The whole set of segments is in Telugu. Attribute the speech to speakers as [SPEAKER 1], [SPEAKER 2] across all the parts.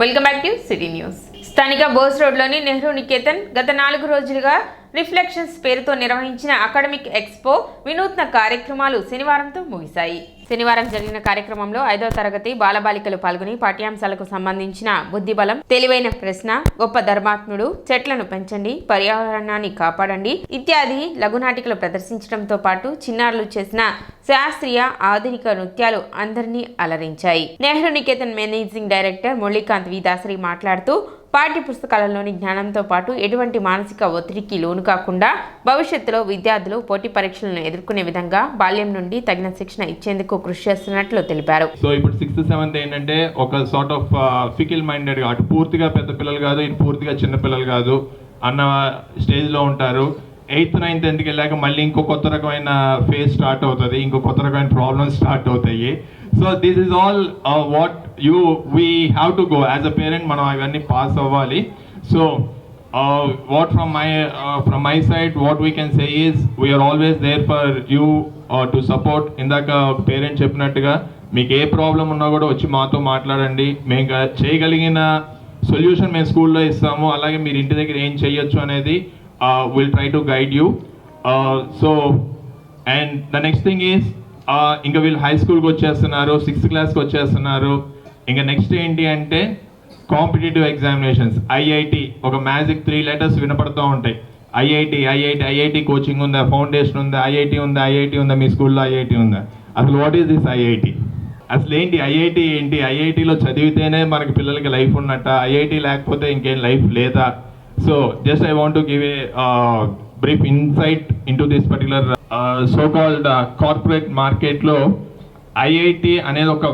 [SPEAKER 1] Welcome back to city news. స్థానిక బోస్ రోడ్లోని నెహ్రూ నికేతన్ గత 4 రోజులుగా రిఫ్లెక్షన్స్ పేరుతో నిర్వహించిన అకాడమిక్ ఎక్స్పో వినూత్న కార్యక్రమాలు శనివారంతో ముగిశాయి. శనివారం జరిగిన కార్యక్రమంలో 5వ తరగతి బాలబాలికలు పాల్గొని పాఠ్యాంశాలకు సంబంధించిన బుద్ధిబలం, తెలివైన ప్రశ్న, గొప్ప ధర్మాత్ముడు, చెట్లను పెంచండి, పర్యావరణాన్ని కాపాడండి ఇత్యాది లఘునాటికలు ప్రదర్శించడంతో పాటు చిన్నారులు చేసిన శాస్త్రీయ ఆధునిక నృత్యాలు అందరినీ అలరించాయి. నెహ్రూ నికేతన్ మేనేజింగ్ డైరెక్టర్ మురళీకాంత్ వి దాసరి మాట్లాడుతూ పాఠ్య పుస్తకాలలోని జ్ఞానంతో పాటు ఎటువంటి మానసిక ఒత్తిడికి లోను కాకుండా భవిష్యత్తులో విద్యార్థులు పోటీ పరీక్షలను ఎదుర్కొనే విధంగా బాల్యం నుండి తగిన శిక్షణ ఇచ్చేందుకు కృషి చేస్తున్నట్లు తెలిపారు.
[SPEAKER 2] సో ఇప్పుడు 6th 7th ఏంటంటే ఒక సార్ట్ ఆఫ్ ఫికిల్ మైండెడ్ గా, అటు పూర్తిగా పెద్ద పిల్లలు కాదు, ఇటు పూర్తిగా చిన్న పిల్లలు కాదు అన్న స్టేజ్ లో ఉంటారు. 8th 9th 10th వెళ్ళాక మళ్ళీ ఇంకో కొత్త రకమైన ఫేజ్ స్టార్ట్ అవుతుంది, ఇంకో కొత్త రకమైన ప్రాబ్లమ్స్ స్టార్ట్ అవుతాయి. So this is all what we have to go as a parent. మనం అవన్నీ పాస్ అవ్వాలి. So what from my side what we can say is we are always there for you to support. ఇందాక పేరెంట్ చెప్పినట్టుగా మీకు ఏ ప్రాబ్లం ఉన్నా కూడా వచ్చి మాతో మాట్లాడండి. మేము చేయగలిగిన సొల్యూషన్ మేము స్కూల్లో ఇస్తాము. అలాగే మీరు ఇంటి దగ్గర ఏం చేయొచ్చు అనేది will try to guide you. So and the next thing is ఇంకా వీళ్ళు హై స్కూల్కి వచ్చేస్తున్నారు, 6th క్లాస్కి వచ్చేస్తున్నారు. ఇంకా నెక్స్ట్ ఏంటి అంటే కాంపిటేటివ్ ఎగ్జామినేషన్స్, ఐఐటి. ఒక మ్యాజిక్ 3 letters వినపడుతూ ఉంటాయి. ఐఐటి కోచింగ్ ఉందా, ఫౌండేషన్ ఉందా, ఐఐటి ఉందా, మీ స్కూల్లో ఐఐటి ఉందా? అసలు వాట్ ఈస్ దిస్ ఐఐటి? అసలు ఏంటి ఐఐటి? ఐఐటిలో చదివితేనే మనకి పిల్లలకి లైఫ్ ఉన్నట్ట, ఐఐటి లేకపోతే ఇంకేం లైఫ్ లేదా? So just I want to give a brief insight in to this particular so called corporate మార్కెట్లో ఐఐటి అనేది ఒక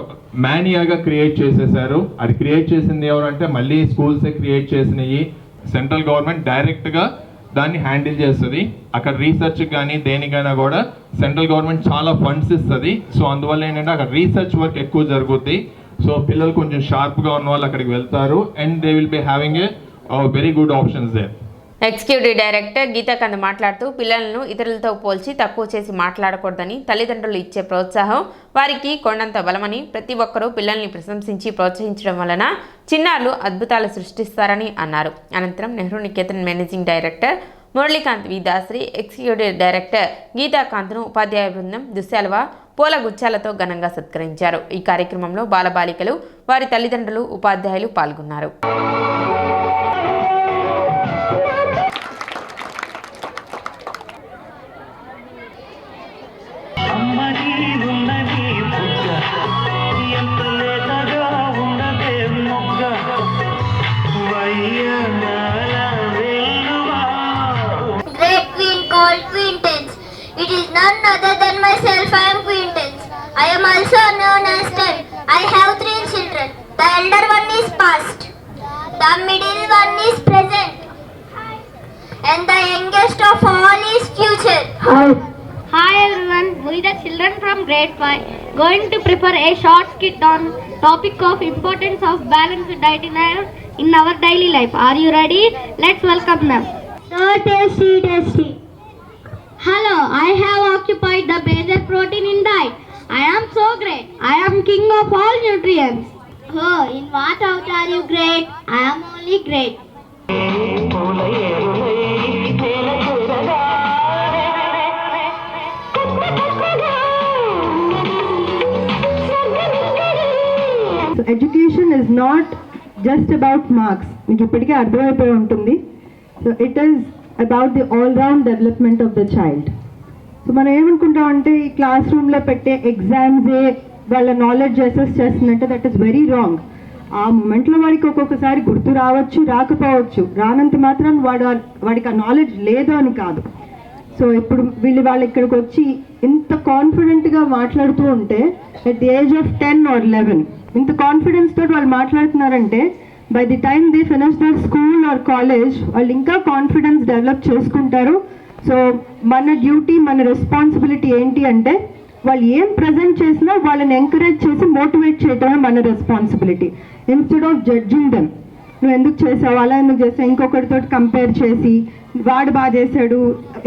[SPEAKER 2] మానియాగా క్రియేట్ చేసేసారు. అది క్రియేట్ చేసింది ఎవరంటే మళ్ళీ స్కూల్సే క్రియేట్ చేసినవి. సెంట్రల్ గవర్నమెంట్ డైరెక్ట్గా దాన్ని హ్యాండిల్ చేస్తుంది. అక్కడ రీసెర్చ్ కానీ దేనికైనా కూడా సెంట్రల్ గవర్నమెంట్ చాలా ఫండ్స్ ఇస్తుంది. సో అందువల్ల ఏంటంటే అక్కడ రీసెర్చ్ వర్క్ ఎక్కువ జరుగుద్ది. సో పిల్లలు కొంచెం షార్ప్గా ఉన్న వాళ్ళు అక్కడికి వెళ్తారు and they will be having a very good options there.
[SPEAKER 1] Executive director Geethakanth మాట్లాడుతూ పిల్లలను ఇతరులతో పోల్చి తక్కువ చేసి మాట్లాడకూడదని, తల్లిదండ్రులు ఇచ్చే ప్రోత్సాహం వారికి కొండంత బలమని, ప్రతి ఒక్కరూ పిల్లల్ని ప్రశంసించి ప్రోత్సహించడం వలన చిన్నారులు అద్భుతాలు సృష్టిస్తారని అన్నారు. అనంతరం నెహ్రూ నికేతన్ మేనేజింగ్ డైరెక్టర్ మురళీకాంత్ వి దాసరి, ఎగ్జిక్యూటివ్ డైరెక్టర్ గీతాకాంత్ను ఉపాధ్యాయ బృందం దుశ్శాలువ, పూల గుచ్చాలతో ఘనంగా సత్కరించారు. ఈ కార్యక్రమంలో బాలబాలికలు, వారి తల్లిదండ్రులు, ఉపాధ్యాయులు పాల్గొన్నారు.
[SPEAKER 3] It is none other than myself. I am Quintance. I am also known as Ted. I have 3 children. The elder one is past, the middle one is present, and the youngest of all is future.
[SPEAKER 4] Hi everyone, we the children from grade 5 going to prepare a short skit on topic of importance of balanced diet in our daily life. Are you ready? Let's welcome them.
[SPEAKER 3] So tasty.
[SPEAKER 4] Hello, I have occupied the major protein in diet. I am so great. I am king of all nutrients.
[SPEAKER 3] Oh, in what out are you great? I am only great.
[SPEAKER 5] So education is not just about marks. మీకు ఇప్పటికే అర్థమైపోయి ఉంటుంది. So it is about the all-round development of the child. So మనం ఏమనుకుంటాం అంటే ఈ క్లాస్ రూమ్లో పెట్టే ఎగ్జామ్సే వాళ్ళ నాలెడ్జ్ అసెస్ చేస్తున్నట్టే. That is very wrong. ఆ మూమెంట్లో వాడికి ఒక్కొక్కసారి గుర్తు రావచ్చు, రాకపోవచ్చు. రానంత మాత్రం వాడికి ఆ నాలెడ్జ్ లేదు అని కాదు. సో ఇప్పుడు వాళ్ళు ఇక్కడికి వచ్చి ఇంత కాన్ఫిడెంట్గా మాట్లాడుతూ ఉంటే at the age of 10 or 11 ఇంత కాన్ఫిడెన్స్ తోటి వాళ్ళు మాట్లాడుతున్నారంటే by the time they finish their school or college వాళ్ళు ఇంకా కాన్ఫిడెన్స్ డెవలప్ చేసుకుంటారు. సో మన డ్యూటీ, మన రెస్పాన్సిబిలిటీ ఏంటి అంటే వాళ్ళు ఏం ప్రజెంట్ చేసినా వాళ్ళని ఎంకరేజ్ చేసి మోటివేట్ చేయడమే మన responsibility. Instead of judging them, నువ్వు ఎందుకు చేసావు, అలా ఎందుకు చేసావు, ఇంకొకరితో కంపేర్ చేసి వాడు బాగా చేశాడు,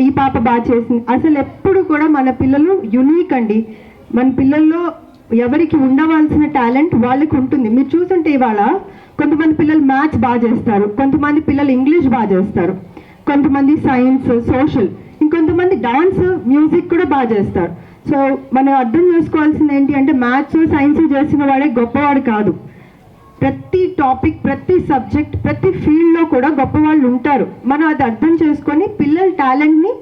[SPEAKER 5] ఈ పాప బాగా చేసింది. అసలు ఎప్పుడు కూడా మన పిల్లలు యునీక్ అండి. మన పిల్లల్లో ఎవరికి ఉండవలసిన టాలెంట్ వాళ్ళకి ఉంటుంది. మీరు చూస్తుంటే ఇవాళ కొంతమంది పిల్లలు మ్యాథ్స్ బాగా చేస్తారు, కొంతమంది పిల్లలు ఇంగ్లీష్ బాగా చేస్తారు, కొంతమంది సైన్స్, సోషల్, ఇంకొంతమంది డాన్స్, మ్యూజిక్ కూడా బాగా చేస్తారు. సో మనం అర్థం చేసుకోవాల్సింది ఏంటి అంటే మ్యాథ్స్, సైన్స్ చేసిన వాడే గొప్పవాడు కాదు. ప్రతి టాపిక్, ప్రతి సబ్జెక్ట్, ప్రతి ఫీల్డ్లో కూడా గొప్పవాళ్ళు ఉంటారు. మనం అది అర్థం చేసుకొని పిల్లల టాలెంట్ని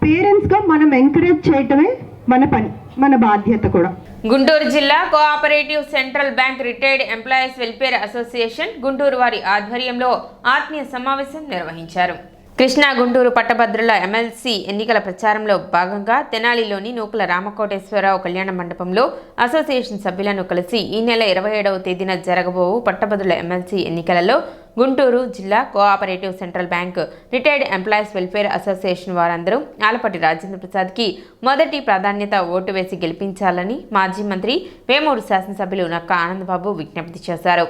[SPEAKER 5] పేరెంట్స్గా మనం ఎంకరేజ్ చేయటమే మన పని, మన బాధ్యత కూడా.
[SPEAKER 1] గుంటూరు జిల్లా cooperative central bank retired employees welfare association Guntur వారి ఆధ్వర్యంలో ఆత్మీయ సమావేశం నిర్వహించారు. కృష్ణా గుంటూరు పట్టభద్రుల ఎమ్మెల్సీ ఎన్నికల ప్రచారంలో భాగంగా తెనాలిలోని నూకుల రామకోటేశ్వరరావు కళ్యాణ మండపంలో అసోసియేషన్ సభ్యులను కలిసి ఈ నెల 27వ తేదీన జరగబోవు పట్టభద్రుల ఎమ్మెల్సీ ఎన్నికలలో గుంటూరు జిల్లా cooperative central bank retired employees welfare association వారందరూ ఆలపాటి రాజేంద్ర ప్రసాద్కి మొదటి ప్రాధాన్యత ఓటు వేసి గెలిపించాలని మాజీ మంత్రి వేమూరు శాసనసభ్యులు నక్కా ఆనందబాబు విజ్ఞప్తి చేశారు.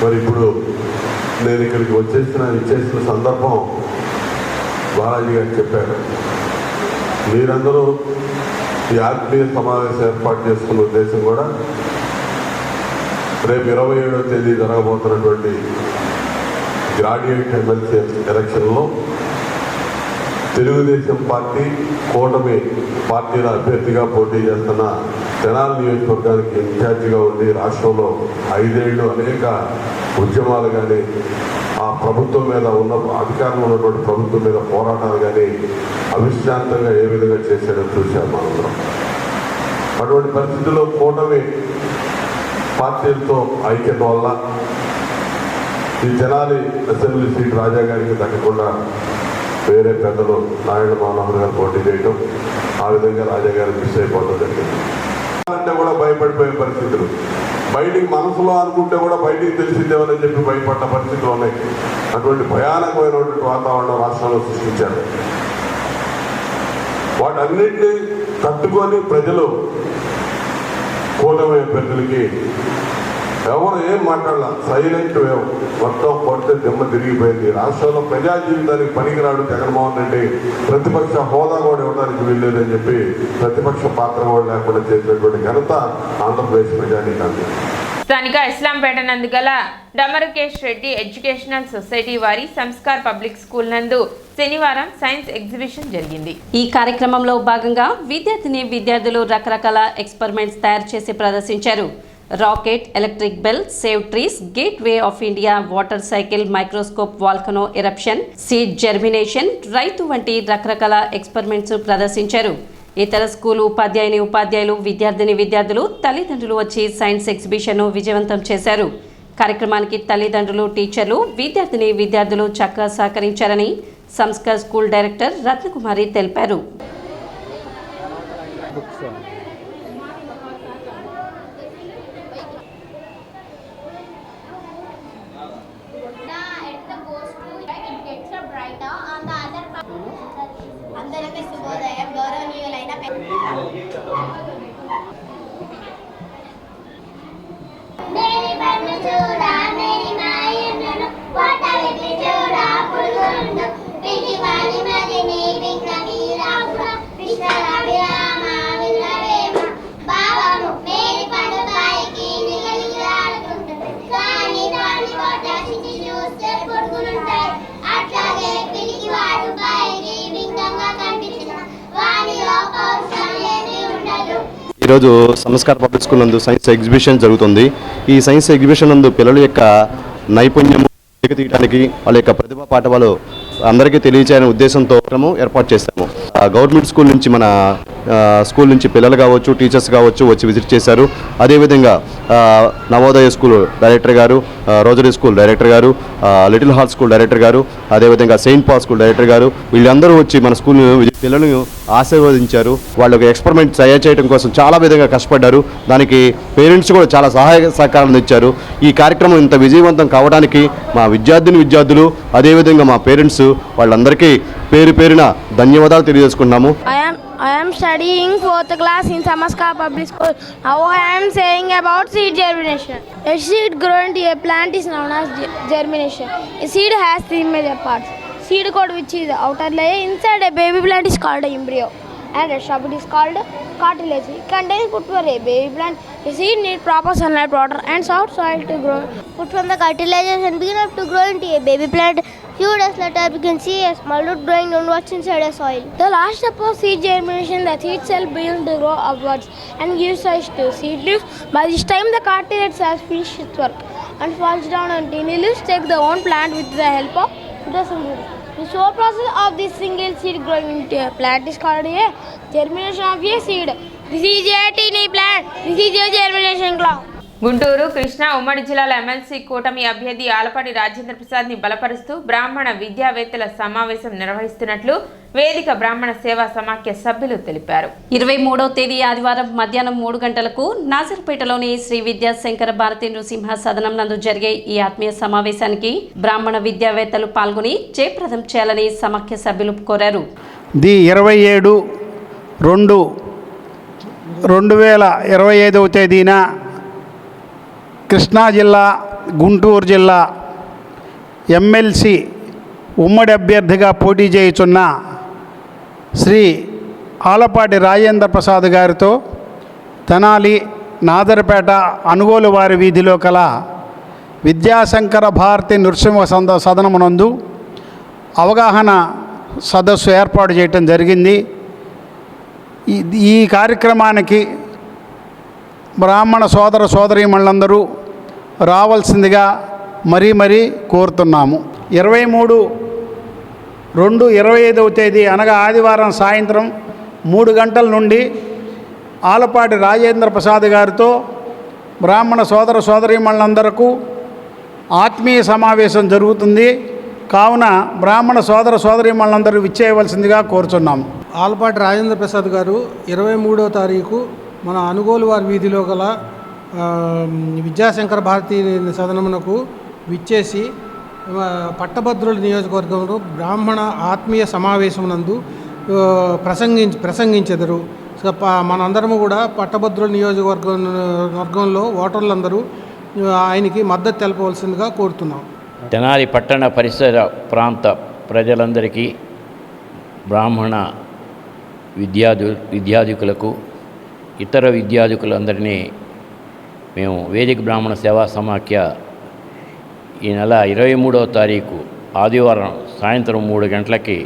[SPEAKER 6] మరి ఇప్పుడు నేను ఇక్కడికి ఇచ్చేసిన సందర్భం బాలాజీ గారు చెప్పారు. మీరందరూ ఈ ఆత్మీయ సమావేశం ఏర్పాటు చేసుకున్న ఉద్దేశం కూడా రేపు 27వ తేదీ జరగబోతున్నటువంటి గ్రాడ్యుయేట్ ఎమ్మెల్సీ ఎలక్షన్లో తెలుగుదేశం పార్టీ కూటమి పార్టీల అభ్యర్థిగా పోటీ చేస్తున్న తెనాలి నియోజకవర్గానికి ఇన్ఛార్జిగా ఉండి రాష్ట్రంలో 5 ఏళ్ళు అనేక ఉద్యమాలు కానీ ఆ ప్రభుత్వం మీద అధికారంలో ఉన్నటువంటి ప్రభుత్వం మీద పోరాటాలు కానీ అవిశ్రాంతంగా ఏ విధంగా చేశాడో చూశాం మనందరం. అటువంటి పరిస్థితుల్లో కూటమి పార్టీలతో ఐక్యత వల్ల ఈ తెనాలి అసెంబ్లీ సీట్ రాజా గారికి దక్కకుండా వేరే పెద్దలు నారాయణ మనోహర్ గారు పోటీ చేయటం, ఆ విధంగా రాజా గారు మిస్ అయిపోవడం జరిగింది. అంటే కూడా భయపడిపోయే పరిస్థితులు, బయటికి మనసులో అనుకుంటే కూడా బయటికి తెలిసిందేమని చెప్పి భయపడ్డ పరిస్థితులు ఉన్నాయి. అటువంటి భయానకమైనటువంటి వాతావరణం రాష్ట్రంలో సృష్టించారు. వాటన్నింటినీ తట్టుకొని ప్రజలు కూటమి అభ్యర్థులకి ఎవరు ఏం మాట్లాడాల, సైలెంట్ వేవ్ మొత్తం కొడితే దిమ్మ తిరిగిపోయింది. రాష్ట్రంలో ప్రజా జీవితానికి పనికిరాడు జగన్మోహన్ రెడ్డి, ప్రతిపక్ష హోదా కూడా ఇవ్వడానికి వీల్లేదని చెప్పి ప్రతిపక్ష పాత్ర కూడా లేకుండా చేసినటువంటి ఘనత ఆంధ్రప్రదేశ్ ప్రజానీకానికి.
[SPEAKER 1] స్థానిక ఇస్లాంపేట నందు గల డమరుకేష్ రెడ్డి ఎడ్యుకేషనల్ సొసైటీ వారి సంస్కార్ పబ్లిక్ స్కూల్ నందు శనివారం సైన్స్ ఎగ్జిబిషన్ జరిగింది.
[SPEAKER 7] ఈ కార్యక్రమంలో భాగంగా విద్యార్థులు రకరకాల ఎక్స్పెరిమెంట్స్ తయారు చేసి ప్రదర్శించారు. Rocket, electric bell, save trees, gate way of India, water cycle, microscope, volcano eruption, seed germination, రైతు వంటి రకరకాల ఎక్స్పెరిమెంట్స్ ప్రదర్శించారు. ఇతర స్కూలు ఉపాధ్యాయులు, విద్యార్థులు, తల్లిదండ్రులు వచ్చి సైన్స్ ఎగ్జిబిషన్ను విజయవంతం చేశారు. కార్యక్రమానికి తల్లిదండ్రులు, టీచర్లు, విద్యార్థులు చక్కగా సహకరించారని సంస్కార్ స్కూల్ డైరెక్టర్ రత్నకుమారి తెలిపారు.
[SPEAKER 3] అందరికీ శుభోదయం. గౌరవనీయులైన మేరీ పన్ను చూడా, మేరీ మాయను వాటలికి చూడా, పురుగుండు పిటి వాలి మదిని వింగని రాపుడ విశ్వరామ వినరేమ బావము మేరీ పన్ను పైకి నిగలిగిలాడుతుంటుంది. కానీ దాని కోట చిచి చూస్తే పురుగులుంటాయి. అట్లాగే పిలికి వాడు పైకి వింగంగా కనిపించిన వానిలో పౌరుషం ఏమీ ఉండదు.
[SPEAKER 8] ఈరోజు సంస్కార్ పబ్లిక్ స్కూల్ నందు సైన్స్ ఎగ్జిబిషన్ జరుగుతుంది. ఈ సైన్స్ ఎగ్జిబిషన్ నందు పిల్లల యొక్క నైపుణ్యము తీయడానికి, వాళ్ళ యొక్క ప్రతిభా పాఠవాలు అందరికీ తెలియచేయని ఉద్దేశంతో ఏర్పాటు చేశాము. గవర్నమెంట్ స్కూల్ నుంచి మన స్కూల్ నుంచి పిల్లలు కావచ్చు, టీచర్స్ కావచ్చు వచ్చి విజిట్ చేశారు. అదేవిధంగా నవోదయ స్కూల్ డైరెక్టర్ గారు, రోజరీ స్కూల్ డైరెక్టర్ గారు, లిటిల్ హార్ట్ స్కూల్ డైరెక్టర్ గారు, అదేవిధంగా సెయింట్ పాల్ స్కూల్ డైరెక్టర్ గారు, వీళ్ళందరూ వచ్చి మన స్కూల్ పిల్లలను ఆశీర్వదించారు. వాళ్ళకి ఎక్స్పెరిమెంట్ తయారు చేయడం కోసం చాలా విధంగా కష్టపడ్డారు. దానికి పేరెంట్స్ కూడా చాలా సహాయ సహకారాలు ఇచ్చారు. ఈ కార్యక్రమం ఇంత విజయవంతం కావడానికి మా విద్యార్థులు, అదేవిధంగా మా పేరెంట్స్ వాళ్ళందరికీ పేరున ధన్యవాదాలు తెలియజేసుకుంటున్నాము.
[SPEAKER 9] I am studying 4th class in Samaskar Public School. Now I am saying about seed germination. A seed grown into a plant is known as germination. A seed has 3 major parts. Seed coat, which is the outer layer. Inside a baby plant is called embryo. And a shrub is called cartilage. It contains put for a baby plant A seed needs proper sunlight, water, and soft soil to grow. Put from the fertilizers and begin up to grow into a baby plant. Few days later, we can see a small root growing downwards inside a soil. The last step of seed germination, the seed cell begins to grow upwards and gives rise to seed leaves. By this time, the cartilage has finished its work and falls down, and tiny leaves take the own plant with the help of photosynthesis. The slow process of this single seed growing into a plant is called a germination of a seed. This is a teeny plant. This is a germination cloud.
[SPEAKER 1] Guntur Krishna ఉమ్మడి జిల్లాల ఎమ్మెల్సీ కూటమి అభ్యర్థి ఆలపాటి రాజేంద్ర ప్రసాద్ ని బలపరుస్తూ బ్రాహ్మణ విద్యావేత్తల సమావేశం నిర్వహిస్తున్నట్లు వేదిక బ్రాహ్మణ సేవా సమాఖ్య సభ్యులు తెలిపారు.
[SPEAKER 7] 23వ తేదీ ఆదివారం మధ్యాహ్నం 3 గంటలకు నాజర్పేటలోని శ్రీ విద్యాశంకర భారతి నృసింహ సదనం నందు జరిగే ఈ ఆత్మీయ సమావేశానికి బ్రాహ్మణ విద్యావేత్తలు పాల్గొని జయప్రదం చేయాలని సమాఖ్య సభ్యులు కోరారు.
[SPEAKER 10] 27/2/2025 తేదీన కృష్ణా జిల్లా గుంటూరు జిల్లా ఎమ్మెల్సీ ఉమ్మడి అభ్యర్థిగా పోటీ చేయుచున్న శ్రీ ఆలపాటి రాజేంద్ర ప్రసాద్ గారితో తెనాలి నాదరపేట అనుగోలు వారి వీధిలో కల విద్యాశంకర భారతి నృసింహ సదనమునందు అవగాహన సదస్సు ఏర్పాటు చేయటం జరిగింది. ఈ కార్యక్రమానికి బ్రాహ్మణ సోదర సోదరీమణులందరూ రావాల్సిందిగా మరీ కోరుతున్నాము. 23/2/25 తేదీ అనగా ఆదివారం సాయంత్రం 3 గంటల నుండి ఆలపాటి రాజేంద్ర ప్రసాద్ గారితో బ్రాహ్మణ సోదర సోదరీమణులందరకు ఆత్మీయ సమావేశం జరుగుతుంది. కావున బ్రాహ్మణ సోదర సోదరీమణులందరూ విచ్చేయవలసిందిగా కోరుచున్నాము.
[SPEAKER 11] ఆలపాటి రాజేంద్ర ప్రసాద్ గారు 23వ తారీఖు మన అనుగోలు వారి వీధిలో గల విద్యాశంకర భారతి సదనమునకు విచ్చేసి పట్టభద్రుల నియోజకవర్గంలో బ్రాహ్మణ ఆత్మీయ సమావేశమునందు ప్రసంగించెదరు. మనందరము కూడా పట్టభద్రుల నియోజకవర్గంలో ఓటర్లందరూ ఆయనకి మద్దతు తెలపవలసిందిగా కోరుతున్నాం.
[SPEAKER 12] తెనాలి పట్టణ పరిసర ప్రాంత ప్రజలందరికీ బ్రాహ్మణ విద్యాధికులకు ఇతర విద్యాధికులందరినీ మేము వేదిక బ్రాహ్మణ సేవా సమాఖ్య ఈ నెల 23వ తారీఖు ఆదివారం సాయంత్రం 3 గంటలకి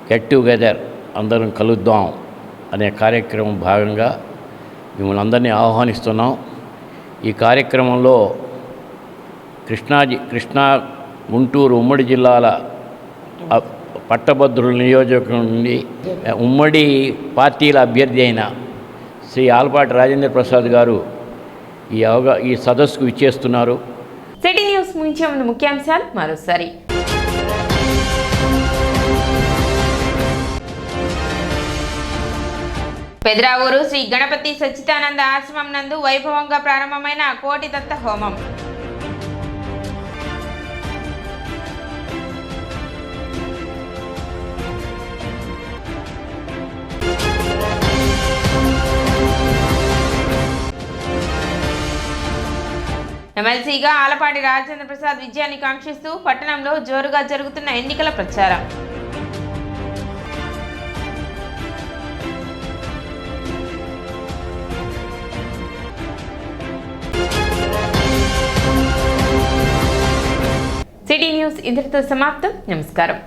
[SPEAKER 12] గెట్ టుగెదర్ అందరం కలుద్దాం అనే కార్యక్రమం భాగంగా మిమ్మల్ని అందరినీ ఆహ్వానిస్తున్నాం. ఈ కార్యక్రమంలో కృష్ణా గుంటూరు ఉమ్మడి జిల్లాల పట్టభద్రుల నియోజకవర్గం నుండి ఉమ్మడి పార్టీల అభ్యర్థి అయిన శ్రీ ఆలపాటి రాజేంద్ర ప్రసాద్ గారు ఈ సదస్సుకు విచ్చేస్తున్నారు.
[SPEAKER 1] సిటీ న్యూస్ ముగించే ముందు ముఖ్యాంశాలు మరోసారి. పెదరావూరు శ్రీ గణపతి సచ్చిదానంద ఆశ్రమం నందు వైభవంగా ప్రారంభమైన కోటి దత్త హోమం. ఎమ్మెల్సీగా ఆలపాటి రాజేంద్ర ప్రసాద్ విజయాన్ని కాంక్షిస్తూ పట్టణంలో జోరుగా జరుగుతున్న ఎన్నికల ప్రచారం. సిటీ న్యూస్ ఇంతటితో సమాప్తం. నమస్కారం.